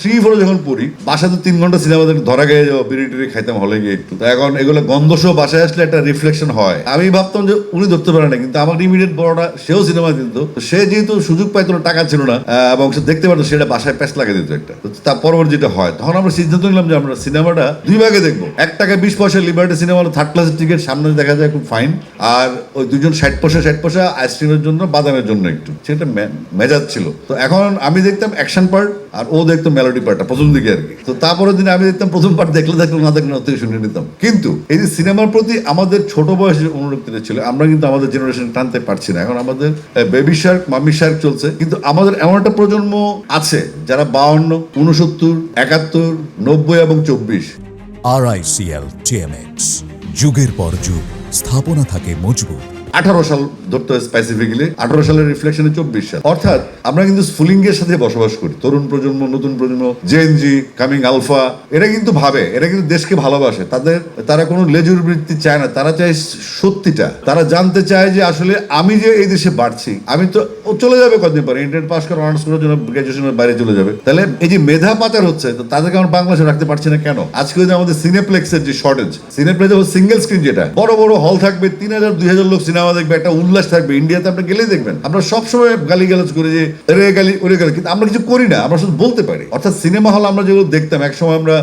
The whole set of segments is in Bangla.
3-4 যখন পড়ি বাসাতে 3 ঘন্টা সিনেমা ধরা গিয়ে যাবো, বিড়ি টিড়ি খাইতাম হলে গিয়ে একটু। এখন এগুলো গন্ধ সহ বাসায় আসলে একটা রিফ্লেকশন হয়। আমি ভাবতাম যে উনি ধরতে পারে না, কিন্তু আমার ইমিডিয়েট বড়টা সেও সিনেমা দিত। সে যেহেতু সুযোগ পাইতো না, টাকা ছিল না এবং সে দেখতে পারতো, সেটা বাসায় প্যাচ লাগিয়ে দিত একটা। তার পরবর্তী যেটা হয়, তখন আমরা সিদ্ধান্ত নিলাম যে আমরা সিনেমাটা 2 ভাগে দেখবো। 1 টাকা 20 পয়সা লিবার্টি সিনেমা হলো 3rd ক্লাসের টিকিট, সামনে দেখা যায় খুব ফাইন। আর ওই দুজন 60 পয়সা আইসক্রিমের জন্য, বাদামের জন্য একটু, সেটা মেজাজ ছিল। তো এখন আমি দেখতাম অ্যাকশন পার্ট আর ও দেখতো মেলোডি পার্টটা প্রথম দিকে আর কি। তো তারপরের দিন আমি দেখতাম প্রথম পার্ট দেখলে না দেখলে না থেকে শুনে নিতাম। কিন্তু এই যে সিনেমার প্রতি আমাদের ছোট বয়সের অনুরক্তিটা ছিল, আমরা কিন্তু আমাদের জেনারেশন টানতে পারছি না। এখন আমাদের বেবি শার্ক, মাম্মি শার্ক চলছে, কিন্তু আমাদের এমন একটা প্রজন্ম আছে যারা 52, 69, 71, 90 এবং 24। RICL TMX, যুগের পর যুগ স্থাপনা থাকে মজবুত। 18 সাল ধরতে হয় স্পেসিফিক্যালি, 18 সালের রিফ্লেকশনে 24 সাল। অর্থাৎ আমরা কিন্তু স্ফুলিঙ্গের সাথে বসবাস করি। তরুণ প্রজন্ম, নতুন প্রজন্ম, জেনজি, কামিং আলফা, এরা কিন্তু ভাবে, এরা কিন্তু দেশকে ভালোবাসে। তারা কোনো লেজুর বৃত্তি চায় না, তারা চায় সত্যিটা। তারা জানতে চায় যে আসলে আমি যে এই দেশে বাড়ছি, আমি তো ও চলে যাবে কতদিন পরে, ইন্টারমিডিয়েট পাস করে অনার্স করার জন্য গ্রাজুয়েশনের বাইরে চলে যাবে। তাহলে এই যে মেধা পাচার হচ্ছে, তো তাদেরকে আমরা বাংলাদেশে রাখতে পারছি না কেন? আজকে আমাদের সিনেপ্লেক্সের যে শর্টেজ, সিনেপ্লেক্স সিঙ্গেল স্ক্রিন, যেটা বড় বড় হল থাকবে, 3000 2000 লোক সিনেমা দেখবে, একটা উল্লাস থাকবে। ইন্ডিয়াতে আপনি গেলেই দেখবেন আমরা সবসময় গালিগালাজ করি যে এরে গালি ওরে গালি, কিন্তু আমরা কিছু করি না, আমরা শুধু বলতে পারি। অর্থাৎ সিনেমা হল আমরা যেগুলো দেখতাম একসময়, আমরা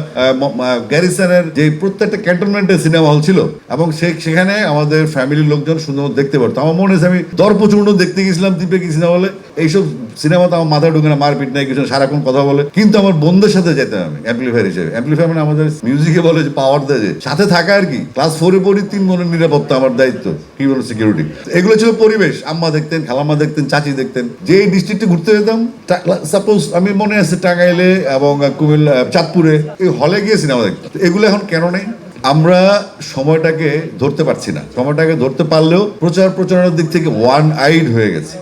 গ্যারিসনের যে প্রত্যেকটা ক্যান্টনমেন্টের সিনেমা হল ছিল, এবং সেখানে আমাদের ফ্যামিলির লোকজন সুন্দর দেখতে পারতো। আমার মনে হয়েছে আমি দর্পচূর্ণ দেখতে গেছিলাম দ্বীপে কি সিনেমা হলে, এইসব সিনেমাতে আমার মাথায় ঢুকে না, মারপিট নাই কিছু, সারাক্ষণ কথা বলে। কিন্তু আমার বন্ধুদের সাথে যেতাম আমি অ্যাম্পলিফায়ার হিসেবে। অ্যাম্পলিফায়ার মানে আমাদের মিউজিকে বলে যে পাওয়ার দেয়, যে সাথে থাকা আর কি। ক্লাস 4-এ পড়ি, 3 বোনের নিরাপত্তা আমার দায়িত্ব, কি বলে সিকিউরিটি। এগুলো ছিল পরিবেশ। আম্মা দেখতেন, খালাম্মা দেখতেন, চাচি দেখতেন। যে এই ডিস্ট্রিক্টে ঘুরতে যেতাম, সাপোজ আমি মনে আছে টাঙ্গাইলে এবং কুমিল্লা, চাঁদপুরে, এই হলে গিয়ে সিনেমা দেখতাম। এগুলো এখন কেন নেই? আমরা সময়টাকে ধরতে পারছি না। সময়টাকে ধরতে পারলেও প্রচারণার দিক থেকে ওয়ান আইড হয়ে গেছে।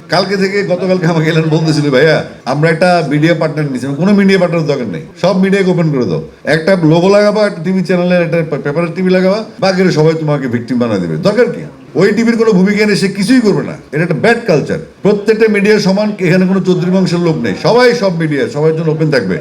গতকালকে আমাকে এলেন বলতেছিল, ভাইয়া আমরা একটা মিডিয়া পার্টনার নিয়েছি। কোনো মিডিয়া পার্টনার দরকার নেই, সব মিডিয়াকে ওপেন করে দাও। একটা লোগো লাগাবা, একটা টিভি চ্যানেলের, একটা পেপারের টিভি লাগাবা, বাকিরা সবাই তোমাকে ভিকটিম বানিয়ে দেবে। দরকার কি? ওই টিভির কোনো ভূমিকা নেই, সে কিছুই করবে না। এটা একটা ব্যাড কালচার। প্রত্যেকটা মিডিয়া সমান, এখানে কোনো চৌধুরী বংশের লোক নেই, সবাই সব মিডিয়া সবার জন্য ওপেন থাকবে।